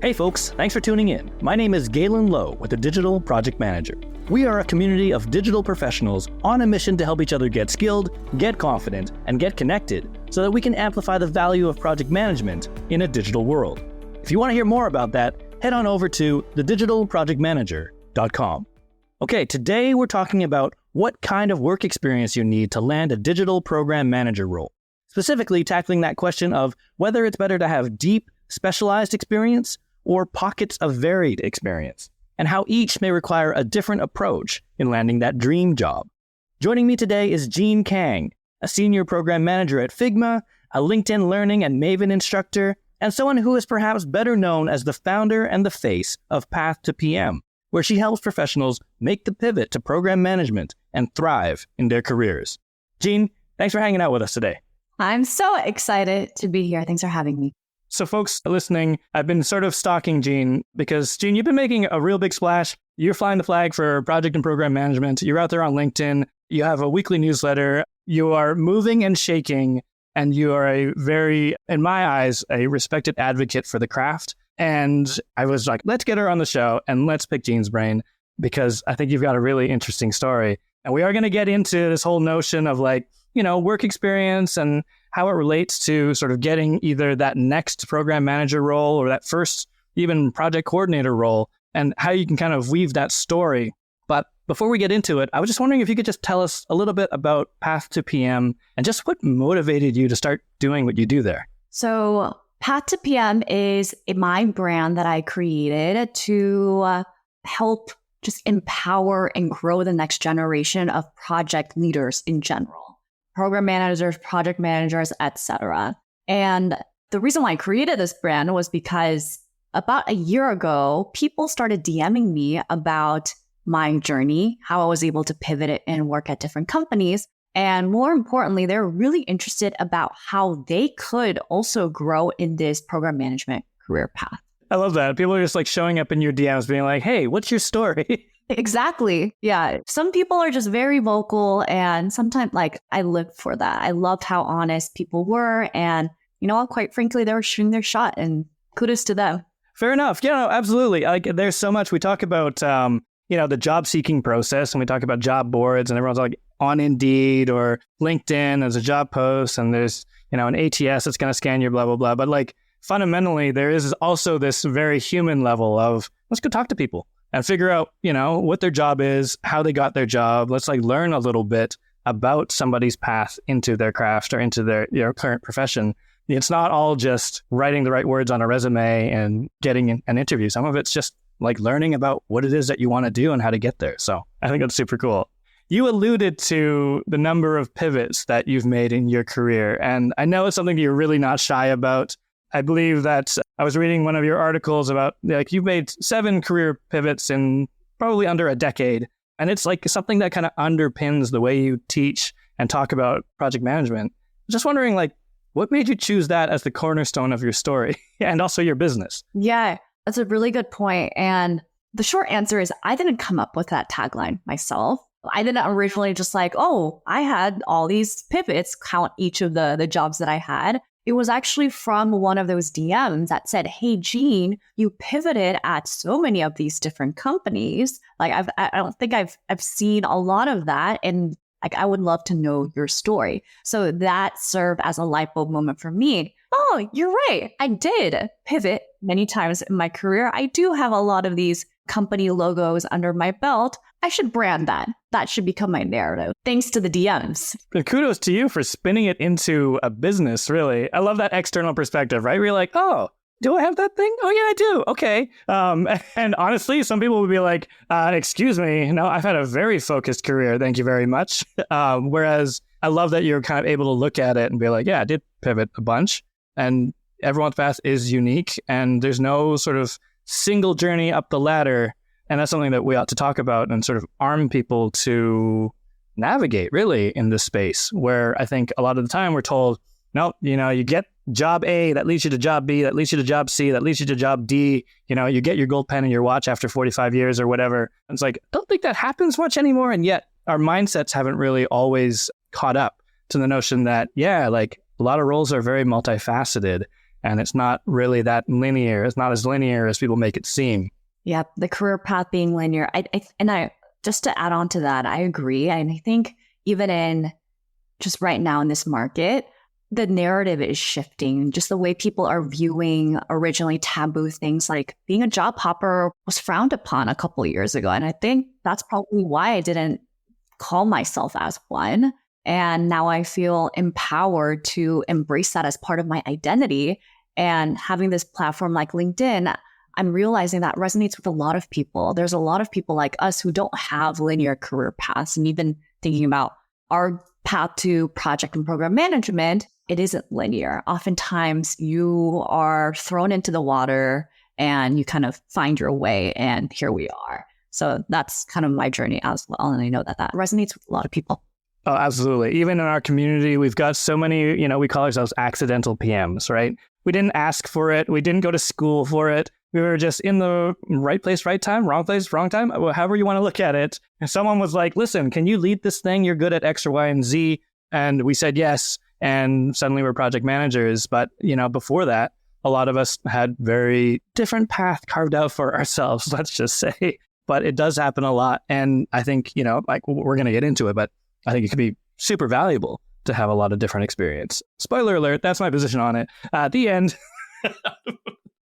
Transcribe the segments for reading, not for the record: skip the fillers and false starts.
Hey folks, thanks for tuning in. My name is Galen Low with the Digital Project Manager. We are a community of digital professionals on a mission to help each other get skilled, get confident, and get connected so that we can amplify the value of project management in a digital world. If you want to hear more about that, head on over to thedigitalprojectmanager.com. Okay, today we're talking about what kind of work experience you need to land a digital program manager role. Specifically tackling that question of whether it's better to have deep, specialized experience or pockets of varied experience, and how each may require a different approach in landing that dream job. Joining me today is Jean Kang, a senior program manager at Figma, a LinkedIn Learning and Maven instructor, and someone who is perhaps better known as the founder and the face of Path to PM, where she helps professionals make the pivot to program management and thrive in their careers. Jean, thanks for hanging out with us today. I'm so excited to be here. Thanks for having me. So folks listening, I've been sort of stalking Jean because, Jean, you've been making a real big splash. You're flying the flag for project and program management. You're out there on LinkedIn. You have a weekly newsletter. You are moving and shaking, and you are a very, in my eyes, a respected advocate for the craft. And I was like, let's get her on the show and let's pick Jean's brain because I think you've got a really interesting story. And we are going to get into this whole notion of work experience and how it relates to sort of getting either that next program manager role or that first even project coordinator role and how you can kind of weave that story. But before we get into it, I was just wondering if you could just tell us a little bit about Path to PM and just what motivated you to start doing what you do there. So Path to PM is my brand that I created to help just empower and grow the next generation of project leaders in general. Program managers, project managers, etc. And the reason why I created this brand was because about a year ago, people started DMing me about my journey, how I was able to pivot it and work at different companies. And more importantly, they're really interested about how they could also grow in this program management career path. I love that. People are just showing up in your DMs being like, hey, what's your story? Exactly. Yeah. Some people are just very vocal and sometimes I live for that. I loved how honest people were. And, quite frankly, they were shooting their shot and kudos to them. Fair enough. Yeah, no, absolutely. There's so much we talk about, the job seeking process and we talk about job boards and everyone's on Indeed or LinkedIn as a job post and there's, an ATS that's going to scan your blah, blah, blah. But fundamentally, there is also this very human level of let's go talk to people and figure out, what their job is, how they got their job. Let's learn a little bit about somebody's path into their craft or into their current profession. It's not all just writing the right words on a resume and getting an interview. Some of it's just learning about what it is that you want to do and how to get there. So I think that's super cool. You alluded to the number of pivots that you've made in your career. And I know it's something you're really not shy about. I believe that I was reading one of your articles about you've made 7 career pivots in probably under a decade. And it's something that kind of underpins the way you teach and talk about project management. Just wondering, what made you choose that as the cornerstone of your story and also your business? Yeah, that's a really good point. And the short answer is I didn't come up with that tagline myself. I didn't originally just I had all these pivots, count each of the jobs that I had. It was actually from one of those DMs that said, hey, Jean, you pivoted at so many of these different companies. I don't think I've seen a lot of that. And I would love to know your story. So that served as a light bulb moment for me. Oh, you're right. I did pivot many times in my career. I do have a lot of these company logos under my belt. I should brand that. That should become my narrative. Thanks to the DMs. And kudos to you for spinning it into a business, really. I love that external perspective, right? Where you're oh, do I have that thing? Oh, yeah, I do. Okay. And honestly, some people would be excuse me, no, I've had a very focused career. Thank you very much. Whereas I love that you're kind of able to look at it and be yeah, I did pivot a bunch. And everyone's path is unique. And there's no sort of single journey up the ladder. And that's something that we ought to talk about and sort of arm people to navigate really in this space where I think a lot of the time we're told, no, you get job A, that leads you to job B, that leads you to job C, that leads you to job D. You get your gold pen in your watch after 45 years or whatever. And it's don't think that happens much anymore. And yet our mindsets haven't really always caught up to the notion that, a lot of roles are very multifaceted and it's not really that linear. It's not as linear as people make it seem. Yep, the career path being linear. I just to add on to that, I agree. And I think even in just right now in this market, the narrative is shifting. Just the way people are viewing originally taboo things like being a job hopper was frowned upon a couple of years ago. And I think that's probably why I didn't call myself as one. And now I feel empowered to embrace that as part of my identity. And having this platform like LinkedIn, I'm realizing that resonates with a lot of people. There's a lot of people like us who don't have linear career paths. And even thinking about our path to project and program management, it isn't linear. Oftentimes you are thrown into the water and you kind of find your way, and here we are. So that's kind of my journey as well. And I know that resonates with a lot of people. Oh, absolutely. Even in our community, we've got so many, we call ourselves accidental PMs, right? We didn't ask for it. We didn't go to school for it. We were just in the right place, right time, wrong place, wrong time, however you want to look at it. And someone was like, listen, can you lead this thing? You're good at X or Y and Z. And we said yes. And suddenly we're project managers. But, before that, a lot of us had very different path carved out for ourselves, let's just say. But it does happen a lot. And I think, we're going to get into it, but I think it could be super valuable to have a lot of different experience. Spoiler alert, that's my position on it. At the end.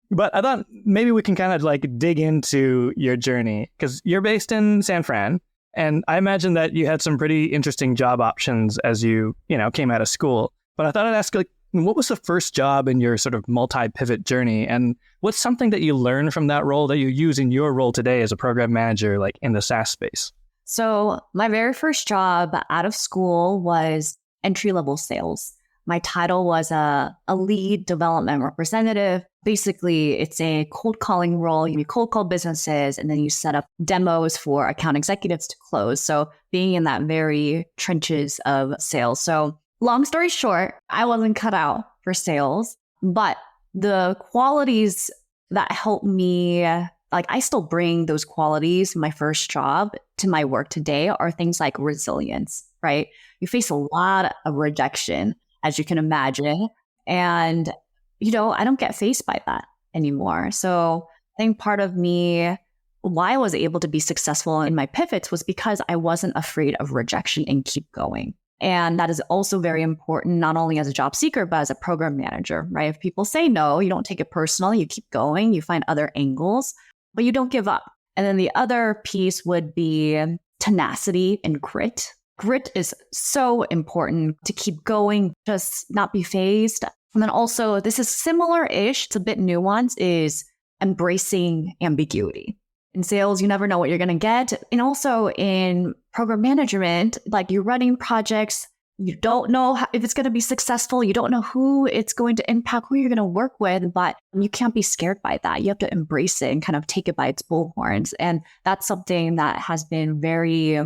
But I thought maybe we can kind of dig into your journey, because you're based in San Fran. And I imagine that you had some pretty interesting job options as you came out of school. But I thought I'd ask, what was the first job in your sort of multi-pivot journey? And what's something that you learned from that role that you use in your role today as a program manager, in the SaaS space? So my very first job out of school was entry-level sales. My title was a lead development representative. Basically, it's a cold calling role. You cold call businesses, and then you set up demos for account executives to close. So being in that very trenches of sales. So long story short, I wasn't cut out for sales, but the qualities that helped me, I still bring those qualities from my first job to my work today, are things like resilience, right? You face a lot of rejection, as you can imagine. And, I don't get faced by that anymore. So I think part of me, why I was able to be successful in my pivots, was because I wasn't afraid of rejection and keep going. And that is also very important, not only as a job seeker, but as a program manager, right? If people say no, you don't take it personally, you keep going, you find other angles, but you don't give up. And then the other piece would be tenacity and grit. Grit is so important to keep going, just not be phased. And then also, this is similar-ish, it's a bit nuanced, is embracing ambiguity. In sales, you never know what you're going to get. And also in program management, you're running projects, you don't know if it's going to be successful. You don't know who it's going to impact, who you're going to work with, but you can't be scared by that. You have to embrace it and kind of take it by its bullhorns. And that's something that has been very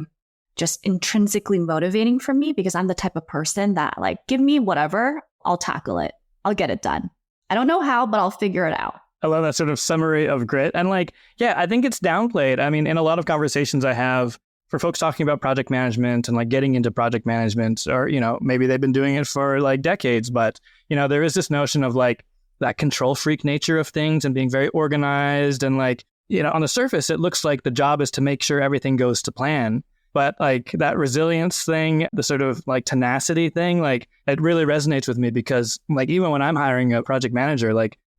just intrinsically motivating for me, because I'm the type of person that give me whatever, I'll tackle it. I'll get it done. I don't know how, but I'll figure it out. I love that sort of summary of grit. And I think it's downplayed. I mean, in a lot of conversations I have for folks talking about project management and getting into project management, or, maybe they've been doing it for decades, but, there is this notion of that control freak nature of things and being very organized. And on the surface, it looks like the job is to make sure everything goes to plan. But that resilience thing, the sort of tenacity thing, it really resonates with me, because even when I'm hiring a project manager,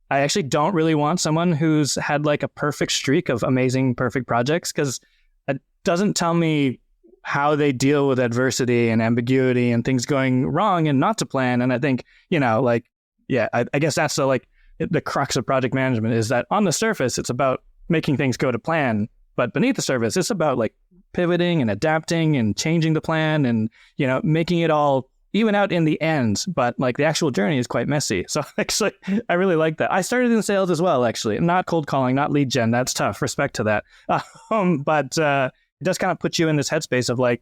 I actually don't really want someone who's had a perfect streak of amazing, perfect projects, because it doesn't tell me how they deal with adversity and ambiguity and things going wrong and not to plan. And I think, I guess that's the crux of project management, is that on the surface, it's about making things go to plan. But beneath the surface, it's about pivoting and adapting and changing the plan and, making it all even out in the end. But the actual journey is quite messy. So actually, I really like that. I started in sales as well, actually. Not cold calling, not lead gen. That's tough. Respect to that. But it does kind of put you in this headspace of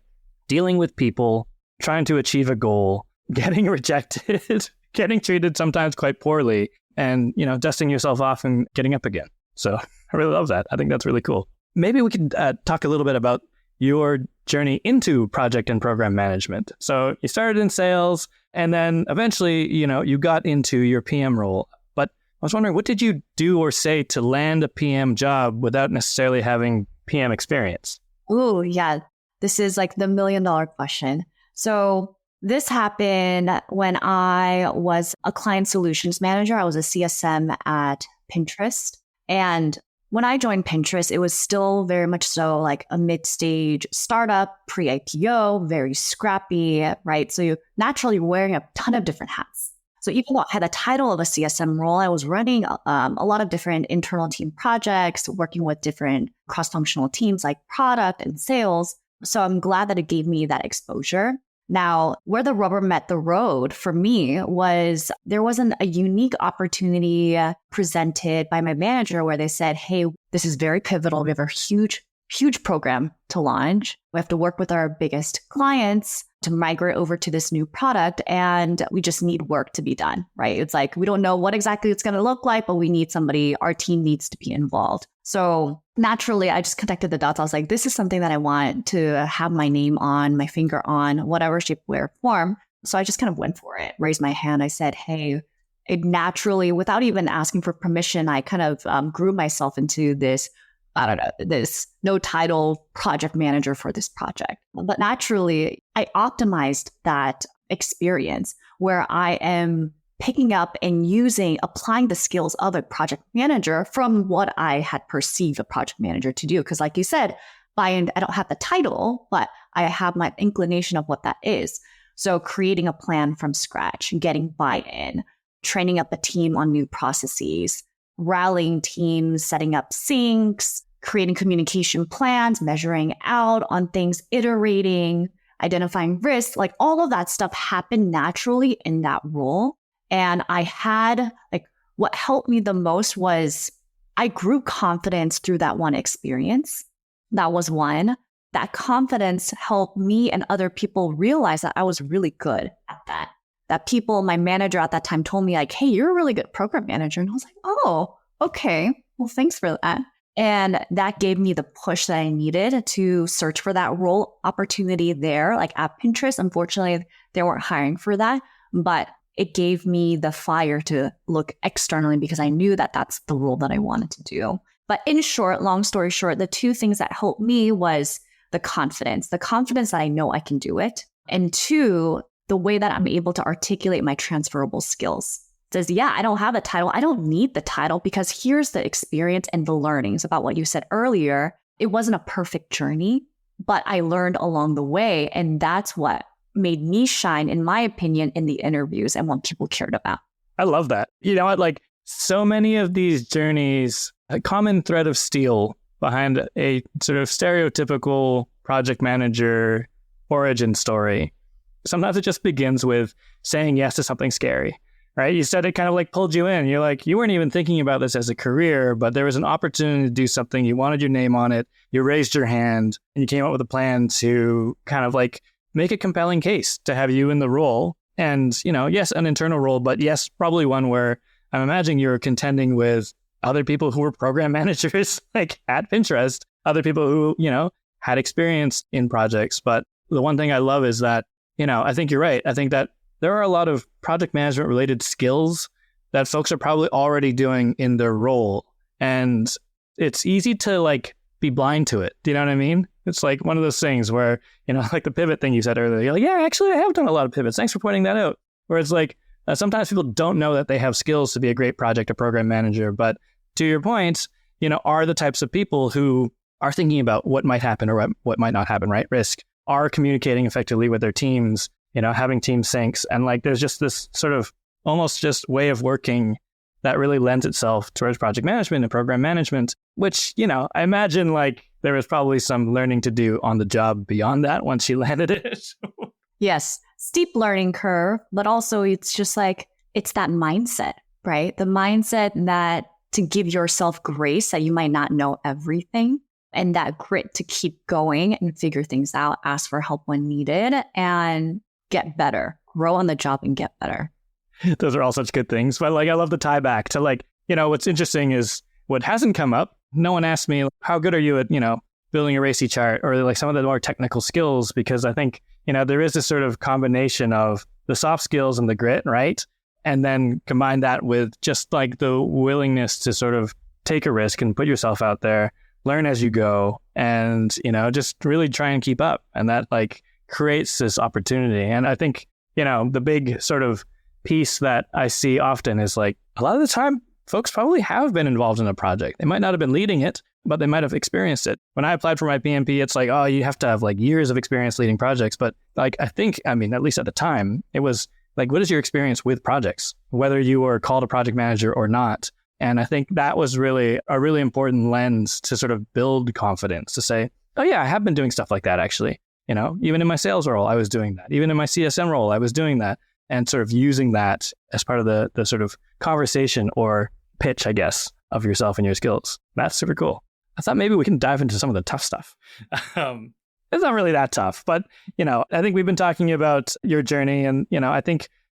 dealing with people, trying to achieve a goal, getting rejected, getting treated sometimes quite poorly, and, dusting yourself off and getting up again. So I really love that. I think that's really cool. Maybe we could talk a little bit about your journey into project and program management. So you started in sales, and then eventually, you got into your PM role. But I was wondering, what did you do or say to land a PM job without necessarily having PM experience? Oh, yeah. This is like the $1 million question. So this happened when I was a client solutions manager. I was a CSM at Pinterest. And when I joined Pinterest, it was still very much so like a mid-stage startup, pre-IPO, very scrappy, right? So you're naturally wearing a ton of different hats. So even though I had the title of a CSM role, I was running a lot of different internal team projects, working with different cross-functional teams like product and sales. So I'm glad that it gave me that exposure. Now, where the rubber met the road for me was there wasn't a unique opportunity presented by my manager where they said, hey, this is very pivotal. We have a huge program to launch. We have to work with our biggest clients to migrate over to this new product, and we just need work to be done, right? It's like, we don't know what exactly it's going to look like, but we need somebody, our team needs to be involved. So naturally, I just connected the dots. I was like, this is something that I want to have my name on, my finger on, whatever shape, way, or form. So I just kind of went for it, raised my hand. I said, hey, it naturally, without even asking for permission, I kind of grew myself into this, I don't know, this no title project manager for this project. But naturally, I optimized that experience where I am picking up and applying the skills of a project manager from what I had perceived a project manager to do. Because like you said, I don't have the title, but I have my inclination of what that is. So creating a plan from scratch, getting buy-in, training up a team on new processes, rallying teams, setting up syncs, creating communication plans, measuring out on things, iterating, identifying risks, like all of that stuff happened naturally in that role. And I had what helped me the most was I grew confidence through that one experience. That was one. That confidence helped me and other people realize that I was really good at that. That people, my manager at that time told me like, hey, you're a really good program manager. And I was like, oh, okay. Well, thanks for that. And that gave me the push that I needed to search for that role opportunity there. Like at Pinterest, unfortunately, they weren't hiring for that, but it gave me the fire to look externally because I knew that that's the role that I wanted to do. But in short, long story short, the two things that helped me was the confidence that I know I can do it. And two, the way that I'm able to articulate my transferable skills. Says, yeah, I don't have a title. I don't need the title because here's the experience and the learnings about what you said earlier. It wasn't a perfect journey, but I learned along the way. And that's what made me shine, in my opinion, in the interviews and what people cared about. I love that. You know what? Like so many of these journeys, a common thread of steel behind a sort of stereotypical project manager origin story. Sometimes it just begins with saying yes to something scary, right? You said it kind of like pulled you in. You're like, you weren't even thinking about this as a career, but there was an opportunity to do something. You wanted your name on it. You raised your hand and you came up with a plan to kind of like make a compelling case to have you in the role. And, you know, yes, an internal role, but yes, probably one where I'm imagining you're contending with other people who were program managers like at Pinterest, other people who, you know, had experience in projects. But the one thing I love is that, you know, I think you're right. I think that there are a lot of project management related skills that folks are probably already doing in their role. And it's easy to like be blind to it. Do you know what I mean? It's like one of those things where, you know, like the pivot thing you said earlier, you're like, yeah, actually I have done a lot of pivots. Thanks for pointing that out. Where it's like, sometimes people don't know that they have skills to be a great project or program manager. But to your point, you know, are the types of people who are thinking about what might happen or what might not happen, right? Risk, are communicating effectively with their teams, you know, having team syncs. And like, there's just this sort of almost just way of working that really lends itself towards project management and program management, which, you know, I imagine like there was probably some learning to do on the job beyond that once you landed it. Yes, steep learning curve, but also it's just like, it's that mindset, right? The mindset that to give yourself grace that you might not know everything, and that grit to keep going and figure things out, ask for help when needed, and get better, grow on the job and get better. Those are all such good things. But like, I love the tie back to like, you know, what's interesting is what hasn't come up. No one asked me, how good are you at, you know, building a RACI chart or like some of the more technical skills? Because I think, you know, there is this sort of combination of the soft skills and the grit, right? and then combine that with just like the willingness to sort of take a risk and put yourself out there, learn as you go, and, just really try and keep up. And that like creates this opportunity. And I think, the big sort of piece that I see often is like a lot of the time folks probably have been involved in a project. They might not have been leading it, but they might have experienced it. When I applied for my PMP, it's like, oh, you have to have like years of experience leading projects. But like, at least at the time, it was like, what is your experience with projects, whether you were called a project manager or not? And I think that was really a really important lens to sort of build confidence, to say, oh yeah, I have been doing stuff like that actually. Even in my sales role, I was doing that. Even in my CSM role, I was doing that. And sort of using that as part of the sort of conversation or pitch, I guess, of yourself and your skills. That's super cool. I thought maybe we can dive into some of the tough stuff. It's not really that tough, but, I think we've been talking about your journey and,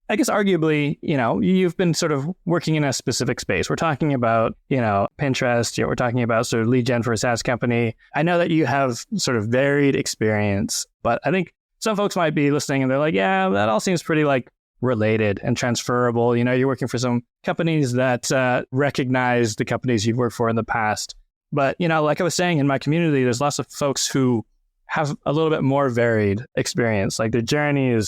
I guess arguably, you've been sort of working in a specific space. We're talking about, Pinterest, we're talking about sort of lead gen for a SaaS company. I know that you have sort of varied experience, but I think some folks might be listening and they're like, yeah, that all seems pretty like related and transferable. You're working for some companies that recognize the companies you've worked for in the past. But, like I was saying, in my community, there's lots of folks who have a little bit more varied experience. Like their journey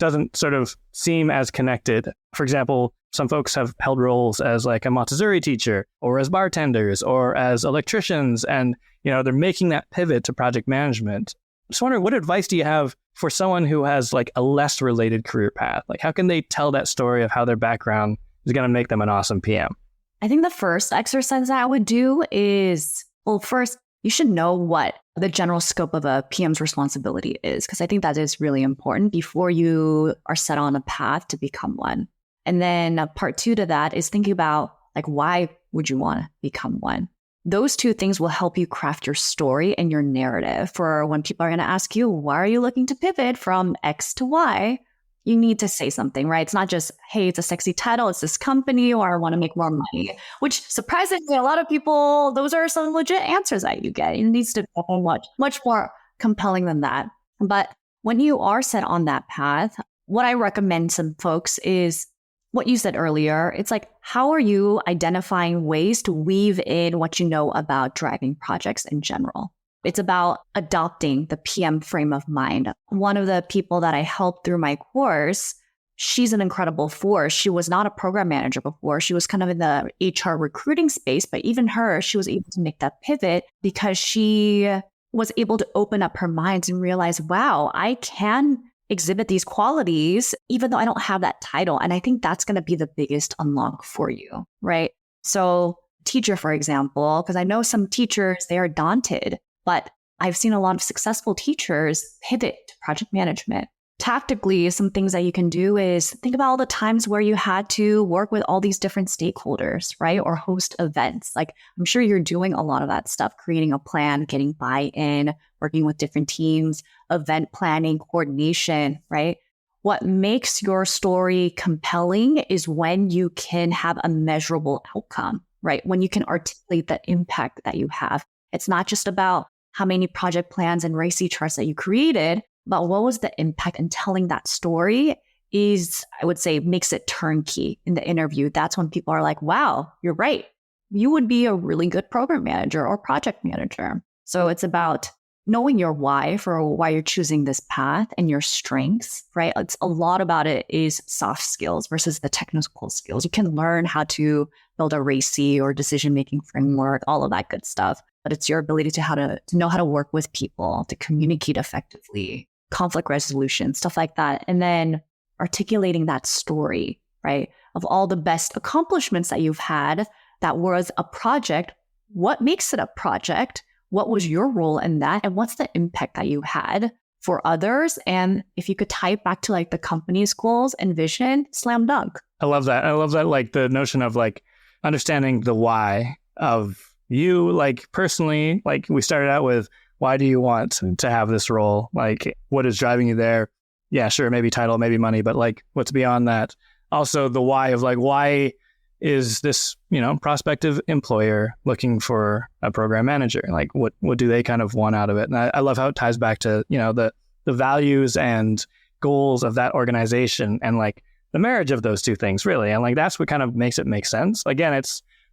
doesn't sort of seem as connected. For example, some folks have held roles as like a Montessori teacher or as bartenders or as electricians. And, they're making that pivot to project management. Just wondering, what advice do you have for someone who has like a less related career path? Like how can they tell that story of how their background is going to make them an awesome PM? I think the first exercise that I would do is, well, first, you should know what the general scope of a PM's responsibility is, because I think that is really important before you are set on a path to become one. And then part two to that is thinking about like, why would you want to become one? Those two things will help you craft your story and your narrative for when people are going to ask you, why are you looking to pivot from X to Y? You need to say something, right? It's not just, hey, it's a sexy title, it's this company, or I want to make more money, which surprisingly, a lot of people, those are some legit answers that you get. It needs to be much more compelling than that. But when you are set on that path, what I recommend some folks is what you said earlier. It's like, how are you identifying ways to weave in what you know about driving projects in general? It's about adopting the PM frame of mind. One of the people that I helped through my course, she's an incredible force. She was not a program manager before. She was kind of in the HR recruiting space, but even her, she was able to make that pivot because she was able to open up her mind and realize, wow, I can exhibit these qualities, even though I don't have that title. And I think that's going to be the biggest unlock for you, right? So teacher, for example, because I know some teachers, they are daunted. But I've seen a lot of successful teachers pivot to project management. Tactically, some things that you can do is think about all the times where you had to work with all these different stakeholders, right? Or host events. Like I'm sure you're doing a lot of that stuff, creating a plan, getting buy-in, working with different teams, event planning, coordination, right? What makes your story compelling is when you can have a measurable outcome, right? When you can articulate the impact that you have. It's not just about how many project plans and RACI charts that you created, but what was the impact, and telling that story is, I would say, makes it turnkey in the interview. That's when people are like, wow, you're right. You would be a really good program manager or project manager. So it's about knowing your why for why you're choosing this path and your strengths, right? It's a lot about it is soft skills versus the technical skills. You can learn how to build a RACI or decision-making framework, all of that good stuff. But it's your ability to know how to work with people, to communicate effectively, conflict resolution, stuff like that. And then articulating that story, right? Of all the best accomplishments that you've had that was a project. What makes it a project? What was your role in that? And what's the impact that you had for others? And if you could tie it back to like the company's goals and vision, slam dunk. I love that. Like the notion of like understanding the why of you, like personally, like we started out with, why do you want to have this role? Like, what is driving you there? Yeah, sure, maybe title, maybe money, but like, what's beyond that? Also, the why of like, why is this, prospective employer looking for a program manager? Like, what do they kind of want out of it? And I love how it ties back to, the values and goals of that organization and like the marriage of those two things, really. And like, that's what kind of makes it make sense. Again,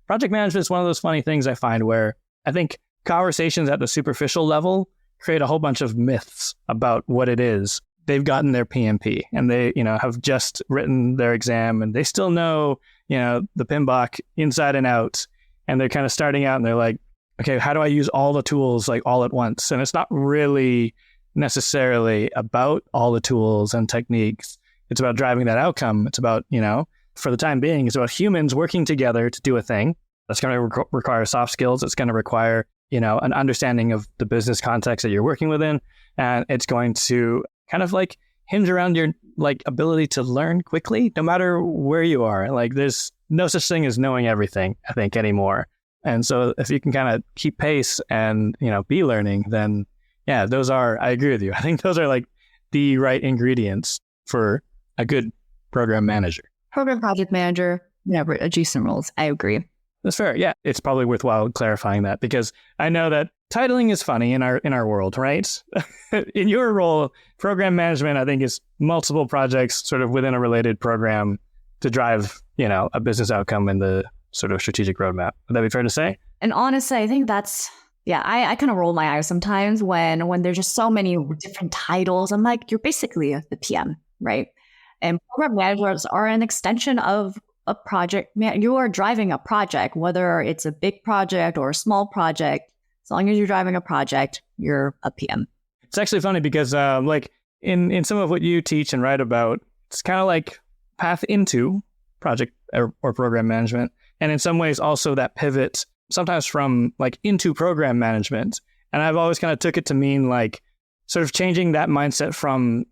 project management is one of those funny things I find where I think conversations at the superficial level create a whole bunch of myths about what it is. They've gotten their PMP and they, have just written their exam and they still know, the PMBOK inside and out. And they're kind of starting out and they're like, okay, how do I use all the tools like all at once? And it's not really necessarily about all the tools and techniques. It's about driving that outcome. It's about, for the time being, it's about humans working together to do a thing. That's going to require soft skills. It's going to require, an understanding of the business context that you're working within. And it's going to kind of like hinge around your like ability to learn quickly, no matter where you are. Like there's no such thing as knowing everything, I think, anymore. And so if you can kind of keep pace and, be learning, then yeah, I agree with you. I think those are like the right ingredients for a good program manager. Program project manager, adjacent roles. I agree. That's fair. Yeah, it's probably worthwhile clarifying that because I know that titling is funny in our world, right? In your role, program management, I think, is multiple projects sort of within a related program to drive, a business outcome in the sort of strategic roadmap. Would that be fair to say? And honestly, I think I kind of roll my eyes sometimes when there's just so many different titles. I'm like, you're basically the PM, right? And program managers are an extension of a project. You are driving a project, whether it's a big project or a small project. As long as you're driving a project, you're a PM. It's actually funny because like in some of what you teach and write about, it's kind of like path into project or program management. And in some ways also that pivot sometimes from like into program management. And I've always kind of took it to mean like sort of changing that mindset from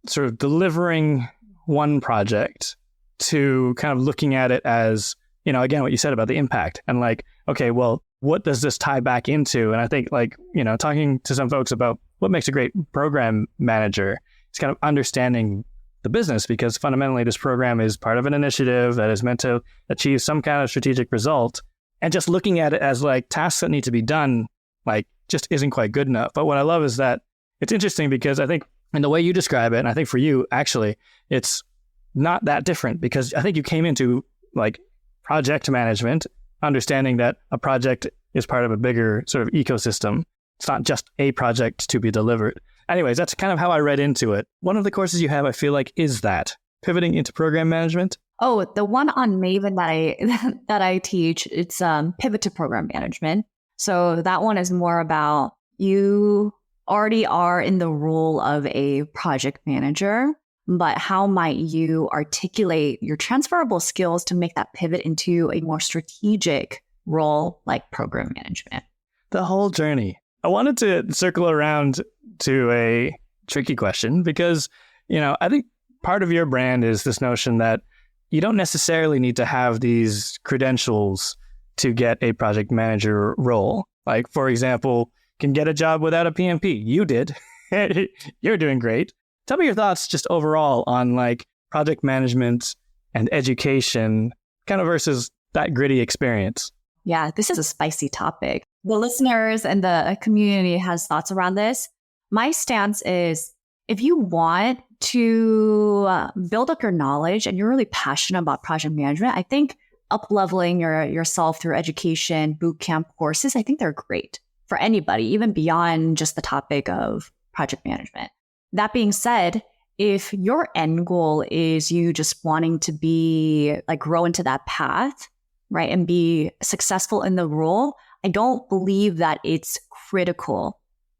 sort of delivering one project to kind of looking at it as, again, what you said about the impact and like, okay, well, what does this tie back into? And I think like, talking to some folks about what makes a great program manager is kind of understanding the business, because fundamentally this program is part of an initiative that is meant to achieve some kind of strategic result. And just looking at it as like tasks that need to be done, like just isn't quite good enough. But what I love is that it's interesting because I think in the way you describe it, and I think for you, actually, it's not that different because I think you came into like project management, understanding that a project is part of a bigger sort of ecosystem. It's not just a project to be delivered. Anyways, that's kind of how I read into it. One of the courses you have, I feel like, is that pivoting into program management. Oh, the one on Maven that I teach, it's pivot to program management. So that one is more about you already are in the role of a project manager, but how might you articulate your transferable skills to make that pivot into a more strategic role like program management? The whole journey. I wanted to circle around to a tricky question because, I think part of your brand is this notion that you don't necessarily need to have these credentials to get a project manager role. Like, for example, can get a job without a PMP. You did. You're doing great. Tell me your thoughts just overall on like project management and education kind of versus that gritty experience. Yeah, this is a spicy topic. The listeners and the community has thoughts around this. My stance is if you want to build up your knowledge and you're really passionate about project management, I think up-leveling yourself through education, boot camp courses, I think they're great for anybody, even beyond just the topic of project management. That being said, if your end goal is you just wanting to be like grow into that path, right, and be successful in the role, I don't believe that it's critical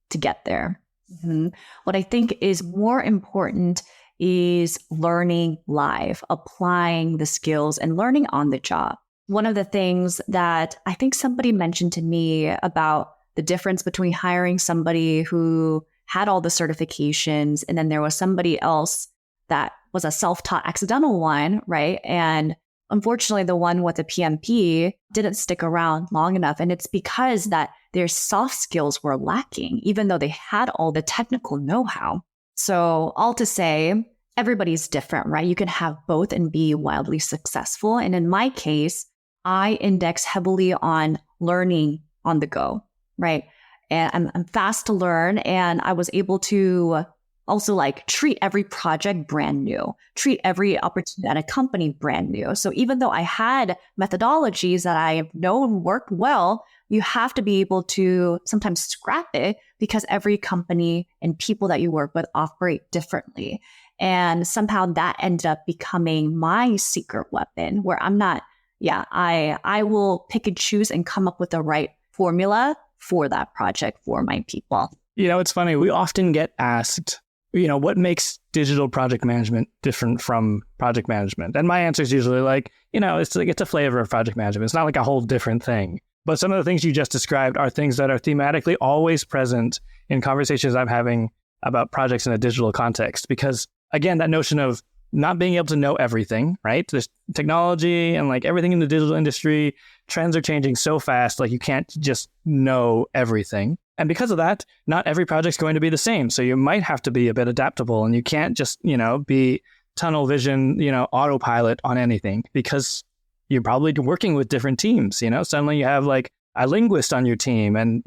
to get there. Mm-hmm. What I think is more important is learning live, applying the skills and learning on the job. One of the things that I think somebody mentioned to me about the difference between hiring somebody who had all the certifications and then there was somebody else that was a self-taught accidental one, right? And unfortunately, the one with the PMP didn't stick around long enough. And it's because that their soft skills were lacking, even though they had all the technical know-how. So all to say, everybody's different, right? You can have both and be wildly successful. And in my case, I index heavily on learning on the go, right? And I'm fast to learn. And I was able to also like treat every project brand new, treat every opportunity at a company brand new. So even though I had methodologies that I have known work well, you have to be able to sometimes scrap it because every company and people that you work with operate differently. And somehow that ended up becoming my secret weapon where I'm not, I will pick and choose and come up with the right formula for that project for my people. It's funny. We often get asked, what makes digital project management different from project management? And my answer is usually like, it's a flavor of project management. It's not like a whole different thing. But some of the things you just described are things that are thematically always present in conversations I'm having about projects in a digital context. Because again, that notion of not being able to know everything, right? There's technology and like everything in the digital industry, trends are changing so fast, like you can't just know everything. And because of that, not every project's going to be the same. So you might have to be a bit adaptable and you can't just, be tunnel vision, autopilot on anything because you're probably working with different teams. Suddenly you have like a linguist on your team and,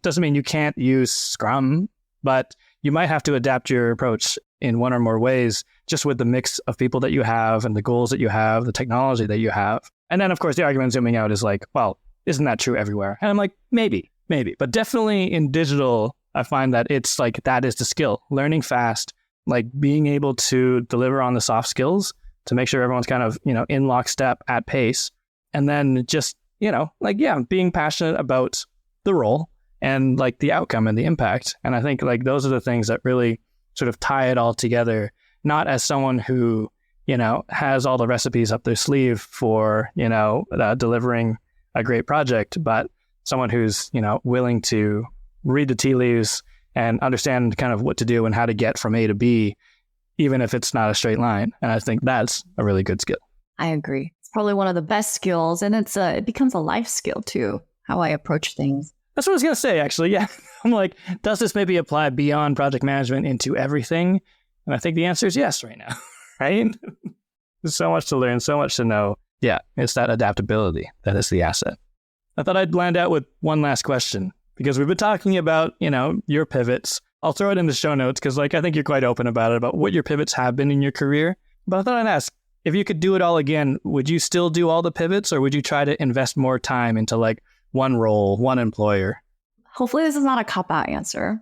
doesn't mean you can't use Scrum, but you might have to adapt your approach in one or more ways just with the mix of people that you have and the goals that you have, the technology that you have. And then, of course, the argument zooming out is like, well, isn't that true everywhere? And I'm like, maybe. But definitely in digital, I find that it's like that is the skill, learning fast, like being able to deliver on the soft skills to make sure everyone's kind of, in lockstep at pace. And then just, being passionate about the role and like the outcome and the impact. And I think like those are the things that really sort of tie it all together, not as someone who, has all the recipes up their sleeve for, delivering a great project, but someone who's, willing to read the tea leaves and understand kind of what to do and how to get from A to B, even if it's not a straight line. And I think that's a really good skill. I agree. It's probably one of the best skills. And it becomes a life skill too, how I approach things. That's what I was going to say, actually. Yeah. I'm like, does this maybe apply beyond project management into everything? And I think the answer is yes right now, right? There's so much to learn, so much to know. Yeah, it's that adaptability that is the asset. I thought I'd land out with one last question because we've been talking about, your pivots. I'll throw it in the show notes because I think you're quite open about it, about what your pivots have been in your career. But I thought I'd ask, if you could do it all again, would you still do all the pivots or would you try to invest more time into like one role, one employer? Hopefully this is not a cop-out answer,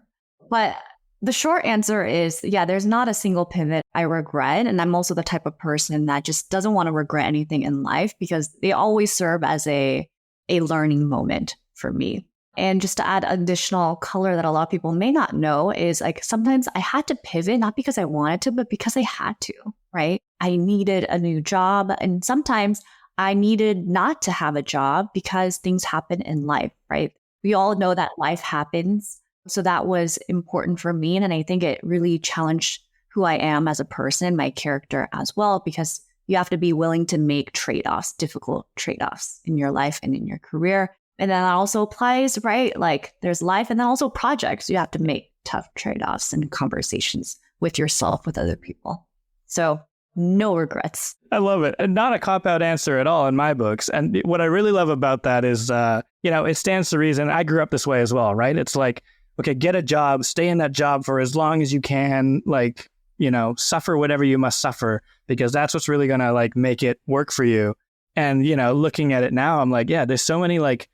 but the short answer is, there's not a single pivot I regret. And I'm also the type of person that just doesn't want to regret anything in life because they always serve as a learning moment for me. And just to add additional color that a lot of people may not know is like sometimes I had to pivot, not because I wanted to, but because I had to, right? I needed a new job. And sometimes I needed not to have a job because things happen in life, right? We all know that life happens. So that was important for me. And I think it really challenged who I am as a person, my character as well, because you have to be willing to make trade-offs, difficult trade-offs in your life and in your career. And then that also applies, right? Like there's life and then also projects. You have to make tough trade-offs and conversations with yourself, with other people. So no regrets. I love it. And not a cop-out answer at all in my books. And what I really love about that is, it stands to reason. I grew up this way as well, right? It's like, okay, get a job, stay in that job for as long as you can, like, suffer whatever you must suffer, because that's what's really going to like make it work for you. And, looking at it now, I'm like, there's so many like,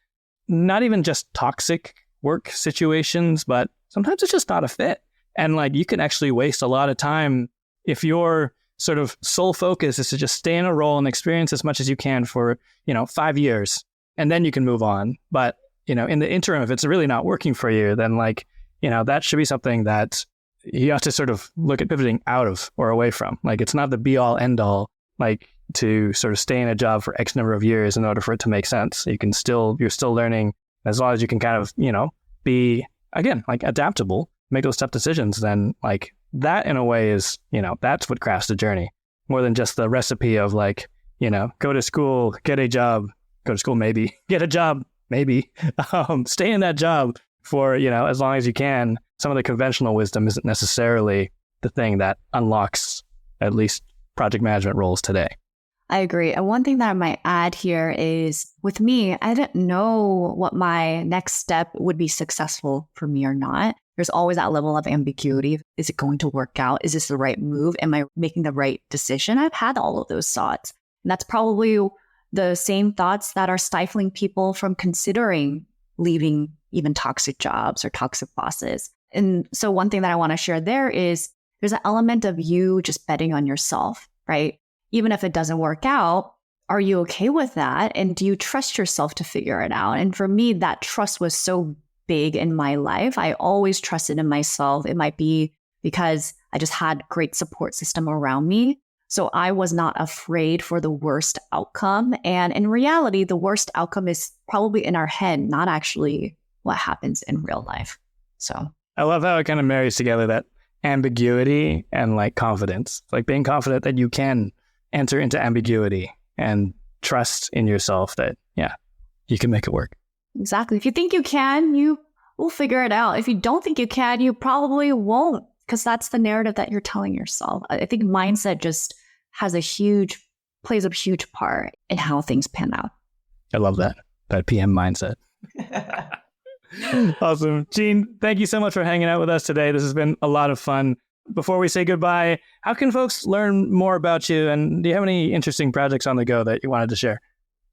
not even just toxic work situations, but sometimes it's just not a fit. And like, you can actually waste a lot of time if your sort of sole focus is to just stay in a role and experience as much as you can for, 5 years, and then you can move on. But, in the interim, if it's really not working for you, then like, that should be something that you have to sort of look at pivoting out of or away from. Like, it's not the be all end all, like to sort of stay in a job for X number of years in order for it to make sense. You're still learning as long as you can kind of, be, again, like adaptable, make those tough decisions, then like that in a way is, that's what crafts the journey more than just the recipe of like, go to school, get a job, go to school, maybe get a job, maybe stay in that job for, as long as you can. Some of the conventional wisdom isn't necessarily the thing that unlocks at least project management roles today. I agree. And one thing that I might add here is with me, I didn't know what my next step would be successful for me or not. There's always that level of ambiguity. Is it going to work out? Is this the right move? Am I making the right decision? I've had all of those thoughts. And that's probably the same thoughts that are stifling people from considering leaving even toxic jobs or toxic bosses. And so one thing that I want to share there is there's an element of you just betting on yourself, right? Even if it doesn't work out, are you okay with that? And do you trust yourself to figure it out? And for me, that trust was so big in my life. I always trusted in myself. It might be because I just had great support system around me. So I was not afraid for the worst outcome. And in reality, the worst outcome is probably in our head, not actually what happens in real life. So I love how it kind of marries together that ambiguity and like confidence, like being confident that you can enter into ambiguity and trust in yourself that, yeah, you can make it work. Exactly. If you think you can, you will figure it out. If you don't think you can, you probably won't, because that's the narrative that you're telling yourself. I think mindset just plays a huge part in how things pan out. I love that PM mindset. Awesome. Jean, thank you so much for hanging out with us today. This has been a lot of fun. Before we say goodbye, how can folks learn more about you? And do you have any interesting projects on the go that you wanted to share?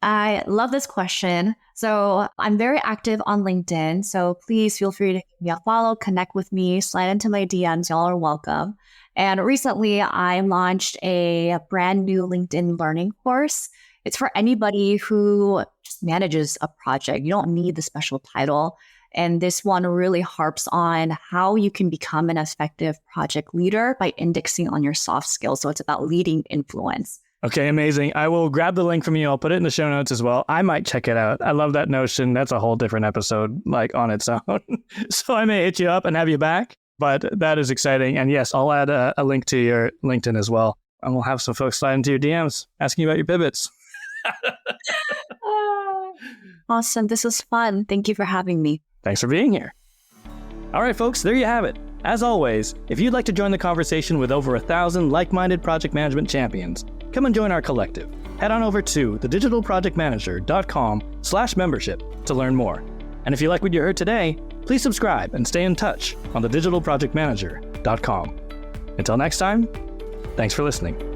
I love this question. So I'm very active on LinkedIn. So please feel free to give me a follow, connect with me, slide into my DMs. Y'all are welcome. And recently I launched a brand new LinkedIn learning course. It's for anybody who just manages a project. You don't need the special title. And this one really harps on how you can become an effective project leader by indexing on your soft skills. So it's about leading influence. Okay, amazing. I will grab the link from you. I'll put it in the show notes as well. I might check it out. I love that notion. That's a whole different episode, like on its own. So I may hit you up and have you back, but that is exciting. And yes, I'll add a link to your LinkedIn as well. And we'll have some folks slide into your DMs asking you about your pivots. Awesome. This was fun. Thank you for having me. Thanks for being here. All right, folks, there you have it. As always, if you'd like to join the conversation with over 1,000 like-minded project management champions, come and join our collective. Head on over to thedigitalprojectmanager.com/membership to learn more. And if you like what you heard today, please subscribe and stay in touch on thedigitalprojectmanager.com. Until next time, thanks for listening.